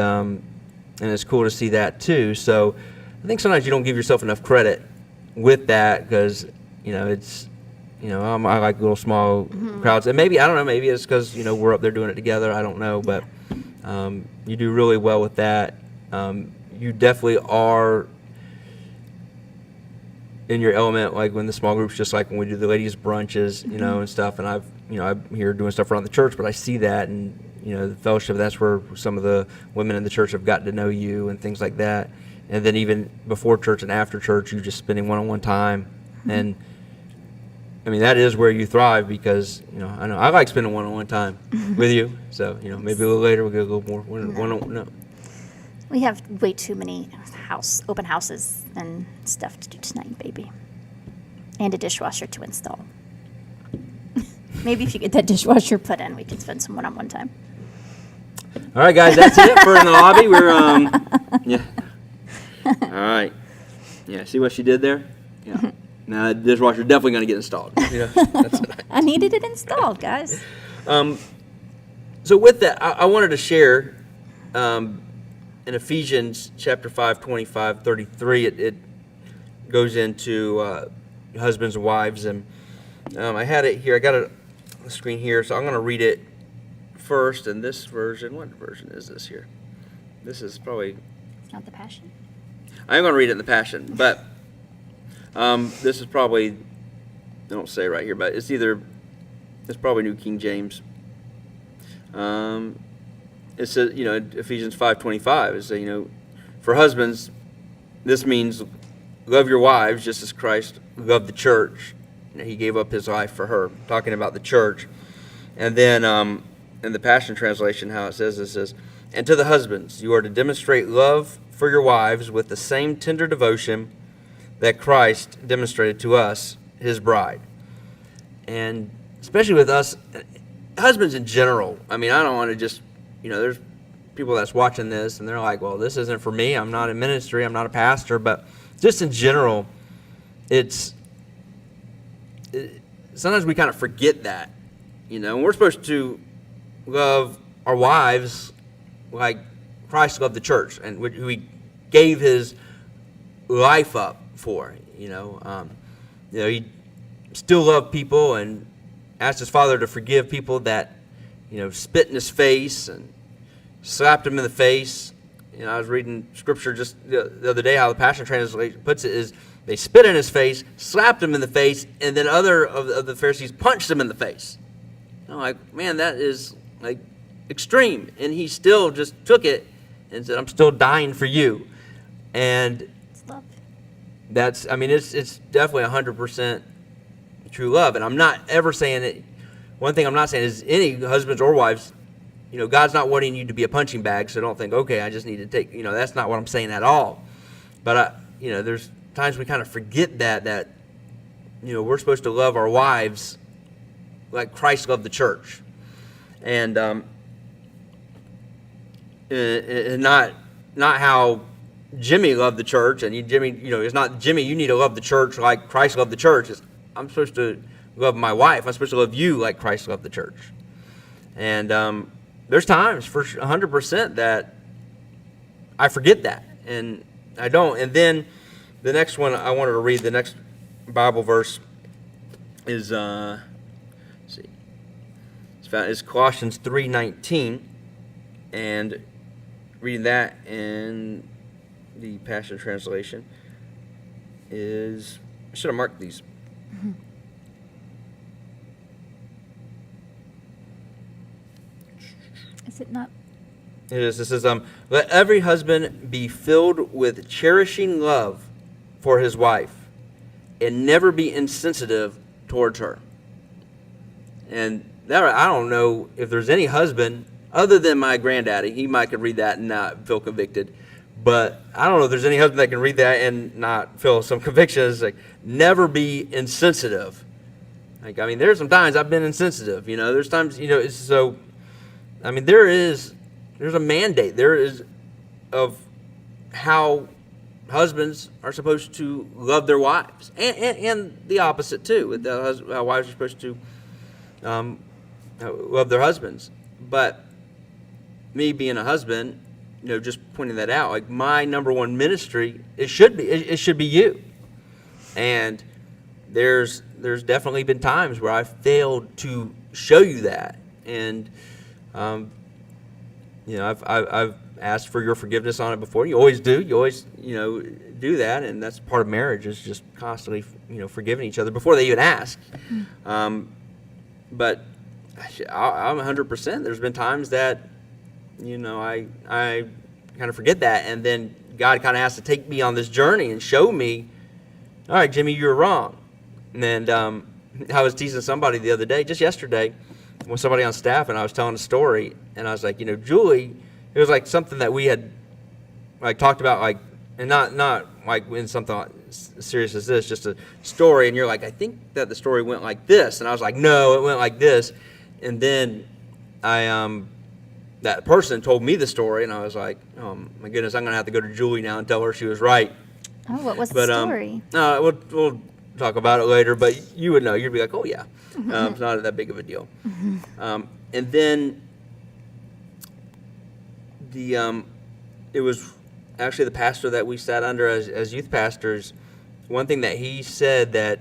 it's cool to see that too. So I think sometimes you don't give yourself enough credit with that, because it's I like little small crowds, and maybe I don't know, maybe it's because we're up there doing it together. I don't know, but you do really well with that. You definitely are in your element, like when the small groups, just like when we do the ladies brunches, and stuff. And I'm here doing stuff around the church, but I see that, and the fellowship. That's where some of the women in the church have gotten to know you and things like that. And then even before church and after church, you just spending one-on-one time, and I mean that is where you thrive, because I know I like spending one-on-one time with you. So maybe a little later we'll get a little more one-on-one. No. We have way too many open houses and stuff to do tonight, baby. And a dishwasher to install. Maybe if you get that dishwasher put in, we can spend some one-on-one time. All right, guys, that's it for in the lobby. We're yeah. All right. Yeah, see what she did there? Yeah. Now that dishwasher definitely going to get installed. That's it. I needed it installed, guys. So with that, I wanted to share. In Ephesians chapter 5, 25, 33, it goes into husbands and wives. And I had it here. I got it on the screen here, so I'm going to read it first. And this version, what version is this here? This is probably... It's not the Passion. I'm going to read it in the Passion. But this is probably... I don't say right here, but it's probably New King James. It says, Ephesians 5:25, it says, for husbands, this means love your wives just as Christ loved the church. He gave up his life for her, talking about the church. And then in the Passion Translation, how it says this is, and to the husbands, you are to demonstrate love for your wives with the same tender devotion that Christ demonstrated to us, his bride. And especially with us, husbands in general, I mean, I don't want to just... there's people that's watching this and they're like, well, this isn't for me. I'm not in ministry. I'm not a pastor. But just in general, sometimes we kind of forget that, we're supposed to love our wives like Christ loved the church, and who he gave his life up for, he still loved people and asked his Father to forgive people that spit in his face and slapped him in the face. I was reading scripture just the other day, how the Passion Translation puts it is, they spit in his face, slapped him in the face, and then other of the Pharisees punched him in the face. I'm like, man, that is like extreme. And he still just took it and said, I'm still dying for you. And It's love. It's definitely 100% true love. And I'm not ever saying it. One thing I'm not saying is any husbands or wives, God's not wanting you to be a punching bag, so don't think, okay, I just need to take, that's not what I'm saying at all. But, there's times we kind of forget that, we're supposed to love our wives like Christ loved the church. And not how Jimmy loved the church, and Jimmy, it's not Jimmy, you need to love the church like Christ loved the church. I'm supposed to love my wife. I'm supposed to love you like Christ loved the church. And there's times for 100% that I forget that, and I don't. And then the next one I wanted to read, the next Bible verse is let's see, it's Colossians 3:19, and reading that in the Passion Translation is, I should have marked these. Mm-hmm. Is it not? It is. This is let every husband be filled with cherishing love for his wife, and never be insensitive towards her. And that, I don't know if there's any husband other than my granddaddy. He might could read that and not feel convicted. But I don't know if there's any husband that can read that and not feel some conviction. It's like, never be insensitive. Like, I mean, there's some times I've been insensitive. There's times, it's so. I mean, there's a mandate. There is of how husbands are supposed to love their wives, and the opposite too. How wives are supposed to love their husbands. But me being a husband, just pointing that out, like my number one ministry, it should be you. And there's definitely been times where I failed to show you that, and I've asked for your forgiveness on it before. You always do. You always do that, and that's part of marriage, is just constantly forgiving each other before they even ask. But I'm 100%. There's been times that I kind of forget that, and then God kind of has to take me on this journey and show me, all right, Jimmy, you're wrong. And I was teasing somebody the other day, just yesterday, with somebody on staff, and I was telling a story, and I was like, Julie, it was like something that we had like talked about, like, and not like in something as serious as this, just a story, and you're like, I think that the story went like this, and I was like, no, it went like this, and then that person told me the story, and I was like, oh my goodness, I'm gonna have to go to Julie now and tell her she was right. Oh, what was the story? We'll talk about it later, but you would know. You'd be like, oh yeah, it's not that big of a deal. And then it was actually the pastor that we sat under as youth pastors. One thing that he said that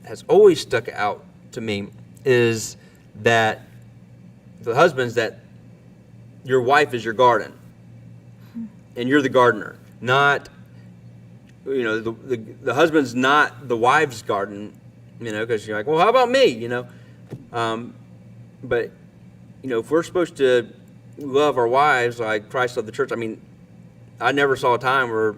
has always stuck out to me is that the husbands, that your wife is your garden, and you're the gardener, not the husband's not the wife's garden, because you're like, well, how about me, but if we're supposed to love our wives like Christ loved the church, I mean, I never saw a time where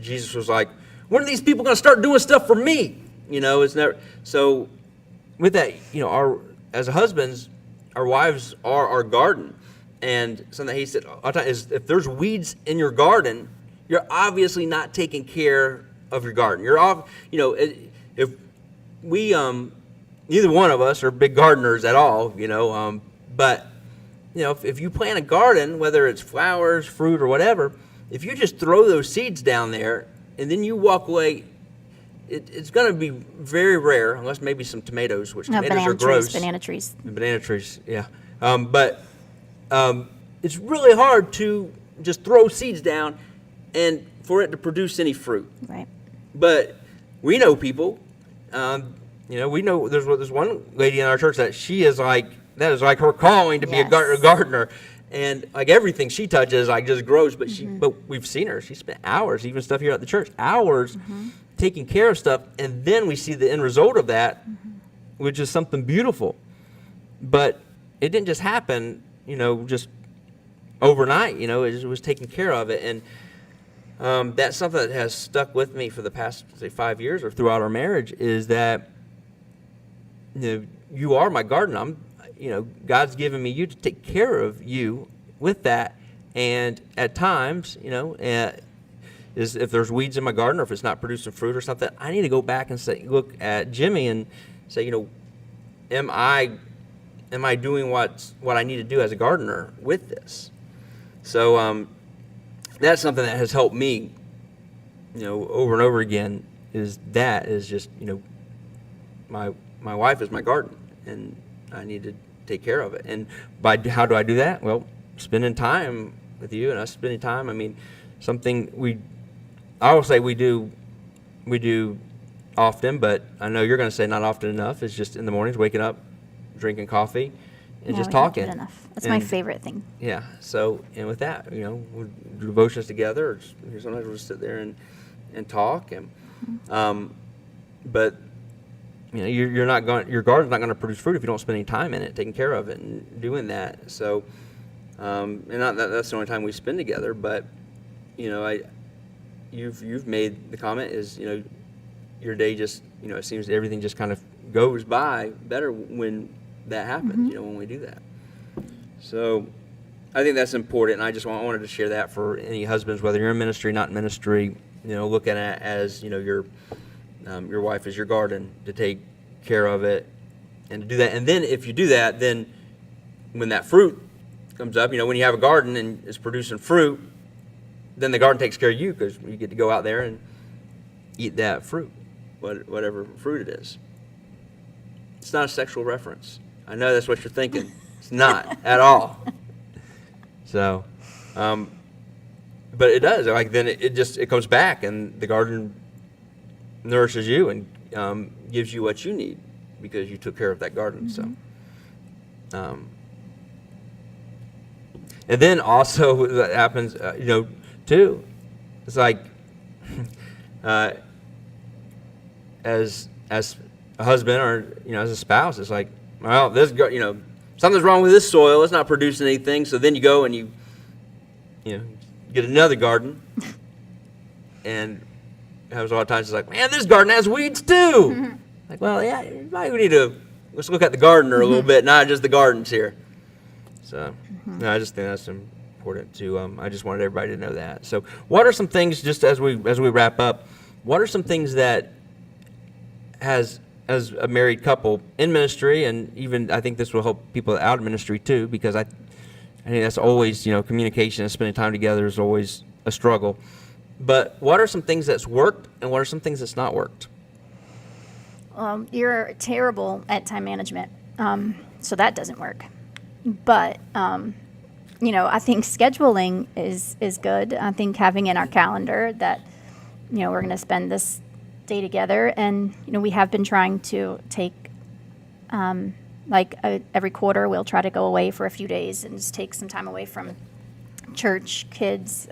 Jesus was like, when are these people going to start doing stuff for me? It's never. So with that, as husbands, our wives are our garden. And something that he said all the time is, if there's weeds in your garden, you're obviously not taking care of your garden. You're off, if we, neither one of us are big gardeners at all, but, if you plant a garden, whether it's flowers, fruit, or whatever, if you just throw those seeds down there and then you walk away, it's going to be very rare, unless maybe some tomatoes, which tomatoes are gross. Banana trees. Banana trees, yeah. But it's really hard to just throw seeds down and for it to produce any fruit. Right. But we know people. We know there's one lady in our church that that is like her calling to be a gardener, and like everything she touches like just grows. But but we've seen her. She spent hours, even stuff here at the church, hours taking care of stuff, and then we see the end result of that, which is something beautiful. But it didn't just happen, just overnight. It was taking care of it, and that's something that has stuck with me for the past, say, 5 years or throughout our marriage, is that you are my garden. God's given me you to take care of you with that. And at times, is if there's weeds in my garden or if it's not producing fruit or something, I need to go back and look at Jimmy and say, am I doing what I need to do as a gardener with this? So that's something that has helped me over and over again is just, my wife is my garden, and I need to take care of it. And how do I do that? Well, spending time with you and us spending time. I mean, I will say we do often, but I know you're going to say not often enough. It's just in the mornings, waking up, drinking coffee, and just we don't do talking. it enough. That's my favorite thing. Yeah. So, and with that, we'll do devotions together. Or sometimes we'll just sit there and talk. And, but your garden's not going to produce fruit if you don't spend any time in it, taking care of it, and doing that. So, and not that's the only time we spend together. But, you've made the comment is your day just it seems everything just kind of goes by better when that happens. When we do that. So I think that's important. And I wanted to share that for any husbands, whether you're in ministry, not in ministry, looking at it as, your wife is your garden, to take care of it and to do that. And then if you do that, then when that fruit comes up, when you have a garden and it's producing fruit, then the garden takes care of you because you get to go out there and eat that fruit, whatever fruit it is. It's not a sexual reference. I know that's what you're thinking. It's not at all. So, but it does. Like then it comes back, and the garden nourishes you and gives you what you need because you took care of that garden. So, and then also that happens, too. It's like as a husband or as a spouse, it's like, well, something's wrong with this soil. It's not producing anything. So then you go and you get another garden, and it happens a lot of times. It's like, man, this garden has weeds too. Like, well, yeah, let's look at the gardener a little bit, not just the gardens here. So, I just think that's important too. I just wanted everybody to know that. So, what are some things, just as we wrap up, what are some things that as a married couple in ministry, and even I think this will help people out of ministry too, because I think that's always, communication and spending time together is always a struggle. But what are some things that's worked, and what are some things that's not worked? You're terrible at time management, so that doesn't work. But I think scheduling is good. I think having in our calendar that we're going to spend this day together, and we have been trying to take every quarter we'll try to go away for a few days and just take some time away from church, kids,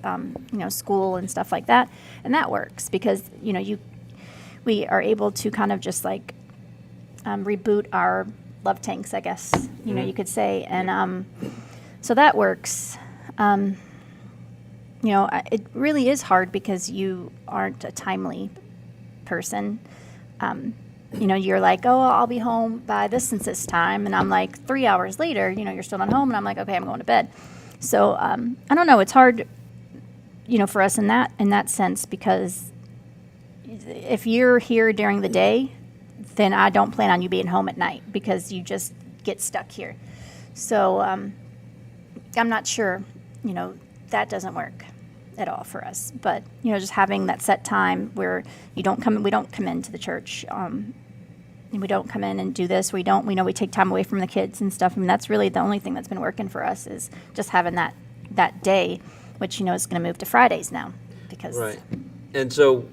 school and stuff like that, and that works because we are able to kind of just reboot our love tanks, I guess you could say, and so that works. It really is hard because you aren't a timely person. You're like, oh, I'll be home by this and this time, and I'm like 3 hours later, you're still not home, and I'm like, okay, I'm going to bed. So I don't know, it's hard, for us in that sense, because if you're here during the day, then I don't plan on you being home at night because you just get stuck here. So I'm not sure, that doesn't work at all for us. But just having that set time where we don't come into the church, and we don't come in and do this. We take time away from the kids and stuff. I mean, that's really the only thing that's been working for us is just having that day, which is going to move to Fridays now because right. And so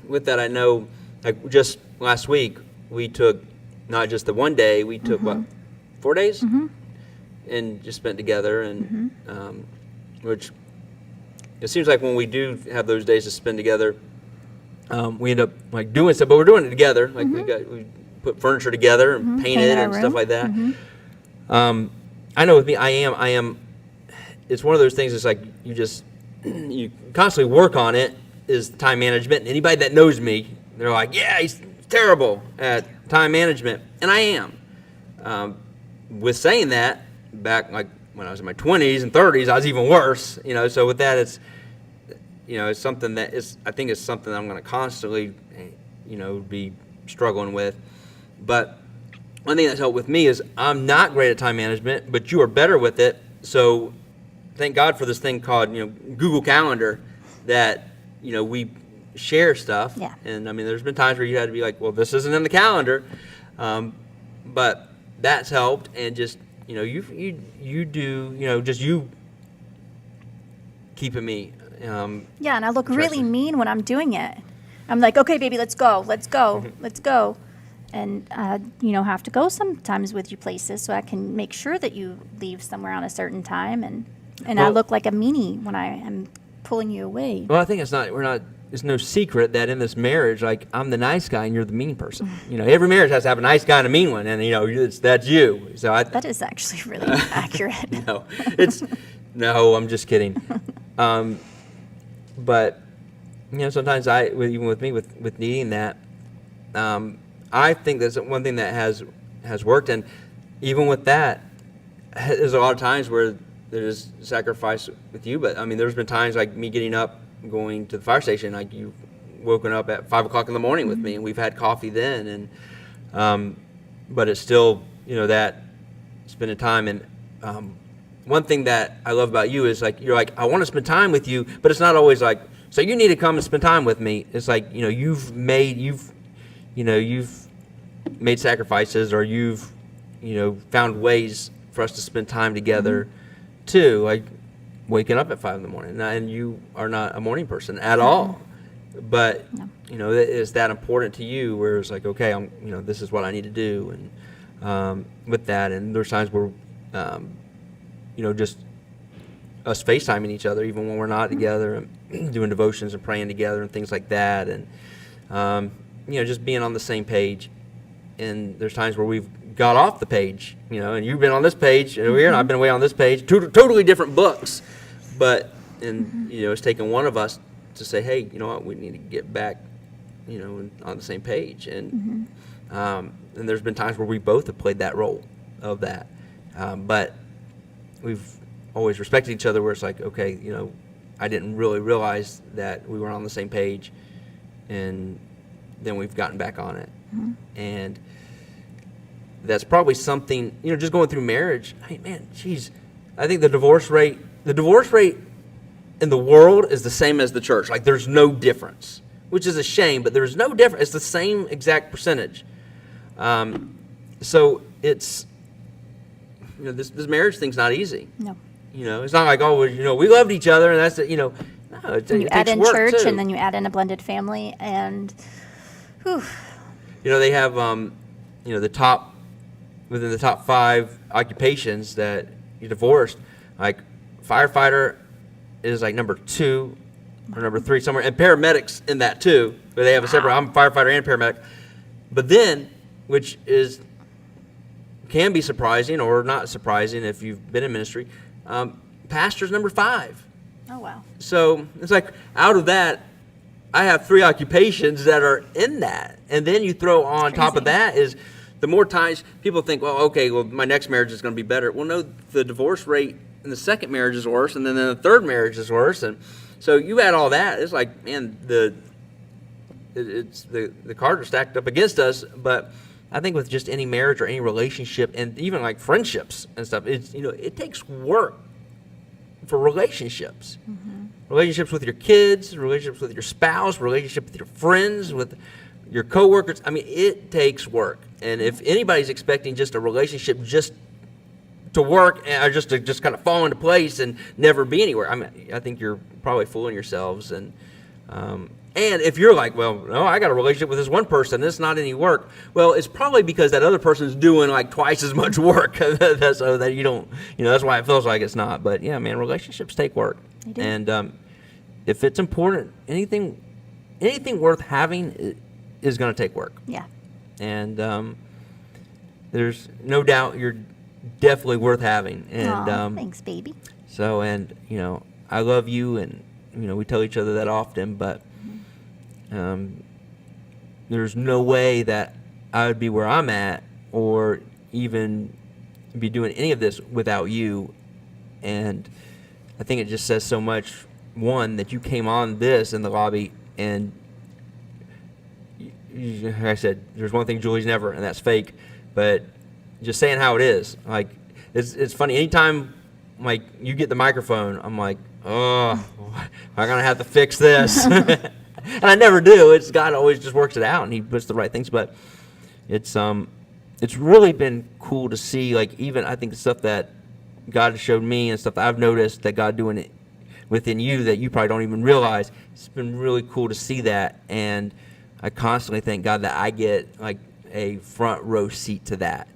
with that, I know just last week we took not just the one day, we took 4 days, and just spent together, and which it seems like when we do have those days to spend together, we end up doing stuff, but we're doing it together. We put furniture together and painted and stuff like that. I know with me, I am. It's one of those things. It's like you constantly work on it. Is time management. And anybody that knows me, they're like, yeah, he's terrible at time management, and I am. With saying that, back when I was in my 20s and 30s, I was even worse. So with that, it's it's something that I think it's something that I'm going to constantly, be struggling with. But one thing that's helped with me is I'm not great at time management, but you are better with it. So thank God for this thing called Google Calendar that we share stuff. Yeah. And I mean, there's been times where you had to be like, well, this isn't in the calendar, but that's helped. And just you do just you keeping me. Yeah, and I look really Interesting. mean when I'm doing it. I'm like, okay, baby, let's go, let's go, let's go. And have to go sometimes with you places so I can make sure that you leave somewhere on a certain time. And I Well- look like a meanie when I am pulling you away. Well, I think it's no secret that in this marriage, like, I'm the nice guy and you're the mean person. Every marriage has to have a nice guy and a mean one, and that's you. So That is actually really accurate. no, I'm just kidding. But sometimes even with me with needing that, I think that's one thing that has worked. And even with that, there's a lot of times where there's sacrifice with you. But I mean, there's been times like me getting up, going to the fire station, like you've woken up at 5 o'clock in the morning with me, and we've had coffee then. And but it's still that spending time. And one thing that I love about you is like you're like, I want to spend time with you, but it's not always like, so you need to come and spend time with me. It's like you've made sacrifices, or you've found ways for us to spend time together too, like waking up at 5 in the morning. And you are not a morning person at all, but is that important to you, where it's like, okay, I'm this is what I need to do. And with that, and there's times where just us FaceTiming each other even when we're not together, and doing devotions and praying together and things like that. And just being on the same page. And there's times where we've got off the page, and you've been on this page over here, and I've been away on this page, totally different books. But, it's taken one of us to say, hey, you know what, we need to get back, on the same page. And and there's been times where we both have played that role of that. But we've always respected each other, where it's like, okay, I didn't really realize that we were on the same page. And then we've gotten back on it. And that's probably something, just going through marriage. I mean, man, geez, I think the divorce rate in the world is the same as the church. Like, there's no difference, which is a shame, but there's no difference. It's the same exact percentage. So it's, this marriage thing's not easy. No. It's not like, oh, we loved each other, and that's it. No, it You add takes in work church, too. and then you add in a blended family, and whew. They have, within the top 5 occupations that you're divorced, like firefighter is like number 2 or number 3 somewhere, and paramedics in that too, but they have a separate, I'm a firefighter and paramedic. But then, which can be surprising or not surprising if you've been in ministry, pastor's number 5. Oh, wow. So it's like, out of that, I have 3 occupations that are in that. And then you throw on top of that is the more times people think, well, okay, well, my next marriage is going to be better. Well, no, the divorce rate in the second marriage is worse, and then the third marriage is worse. And so you add all that, it's like, man, the cards are stacked up against us. But I think with just any marriage or any relationship, and even like friendships and stuff, it takes work for relationships. Relationships with your kids, relationships with your spouse, relationship with your friends, with your coworkers. I mean, it takes work. And if anybody's expecting just a relationship just to work, or just to kind of fall into place and never be anywhere, I think you're probably fooling yourselves. And if you're like, well, no, I got a relationship with this one person, it's not any work. Well, it's probably because that other person's doing like twice as much work, so that you don't, that's why it feels like it's not. But yeah, man, relationships take work. They do. And if it's important, anything worth having is going to take work. Yeah. And there's no doubt you're definitely worth having. And Aw, thanks, baby. so, and I love you, and we tell each other that often, but there's no way that I would be where I'm at, or even be doing any of this without you. And I think it just says so much, one, that you came on this in the lobby, and like I said, there's one thing Julie's never, and that's fake. But just saying how it is, like, it's funny. Anytime like you get the microphone, I'm like, oh, I'm gonna have to fix this. and I never do. It's God always just works it out, and He puts the right things. But it's really been cool to see, like, even I think the stuff that God has showed me and stuff that I've noticed that God doing it within you that you probably don't even realize. It's been really cool to see that, and I constantly thank God that I get like a front row seat to that.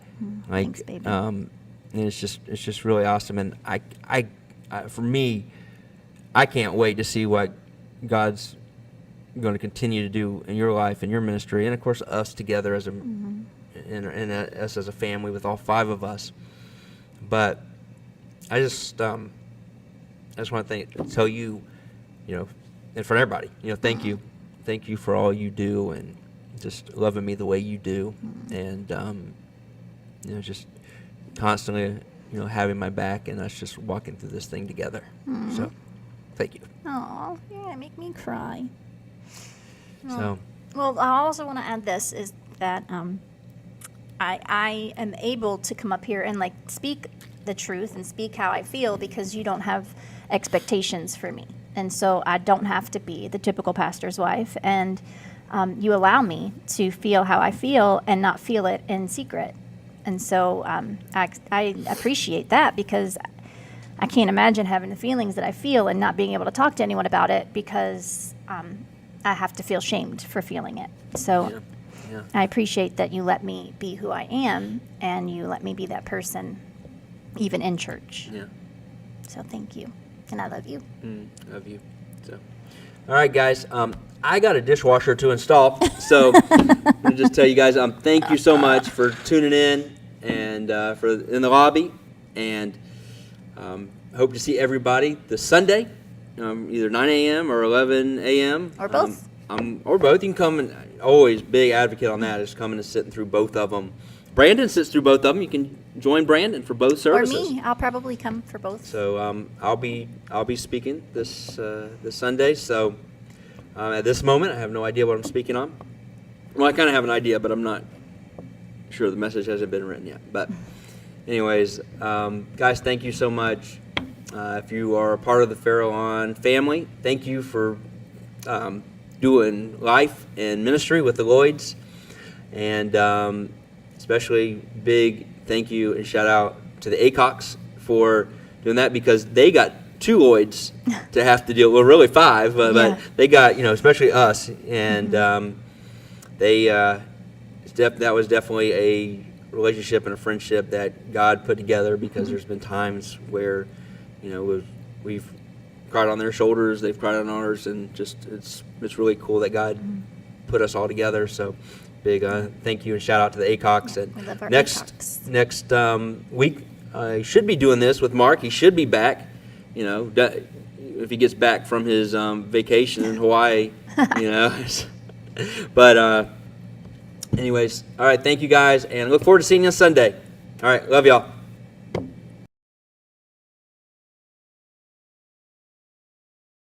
Like, Thanks, baby. and it's just really awesome. And I for me, I can't wait to see what God's going to continue to do in your life and your ministry, and of course us together as a us as a family with all 5 of us. But I just want to tell you, and for everybody, thank you for all you do and just loving me the way you do, and just constantly having my back and us just walking through this thing together. So thank you. Oh, yeah, make me cry. So Well, I also want to add this is that I am able to come up here and like speak the truth and speak how I feel because you don't have expectations for me. And so I don't have to be the typical pastor's wife. And you allow me to feel how I feel and not feel it in secret. And so I appreciate that because I can't imagine having the feelings that I feel and not being able to talk to anyone about it because I have to feel shamed for feeling it. So yeah. I appreciate that you let me be who I am and you let me be that person even in church. Yeah. So thank you. And I love you. Love you. So, all right, guys. I got a dishwasher to install, so I'll just tell you guys, thank you so much for tuning in and for in the lobby, and hope to see everybody this Sunday, either 9 a.m. or 11 a.m. Or both. Or both. You can come, and always big advocate on that, is coming and sitting through both of them. Brandon sits through both of them. You can join Brandon for both services. Or me. I'll probably come for both. So I'll be speaking this Sunday. So at this moment, I have no idea what I'm speaking on. Well, I kind of have an idea, but I'm not sure. The message hasn't been written yet. But anyways, guys, thank you so much. If you are a part of the Fairlawn family, thank you for doing life and ministry with the Lloyds, and especially big thank you and shout out to the Acox for doing that, because they got 2 Lloyds to have to deal. Well, really 5, but they got, especially us, and that was definitely a relationship and a friendship that God put together, because there's been times where we've cried on their shoulders, they've cried on ours, and just it's really cool that God put us all together. So big thank you and shout out to the Acox. And We love our next week I should be doing this with Mark. He should be back, if he gets back from his vacation in Hawaii, But anyways, all right, thank you guys, and look forward to seeing you on Sunday. All right, love y'all.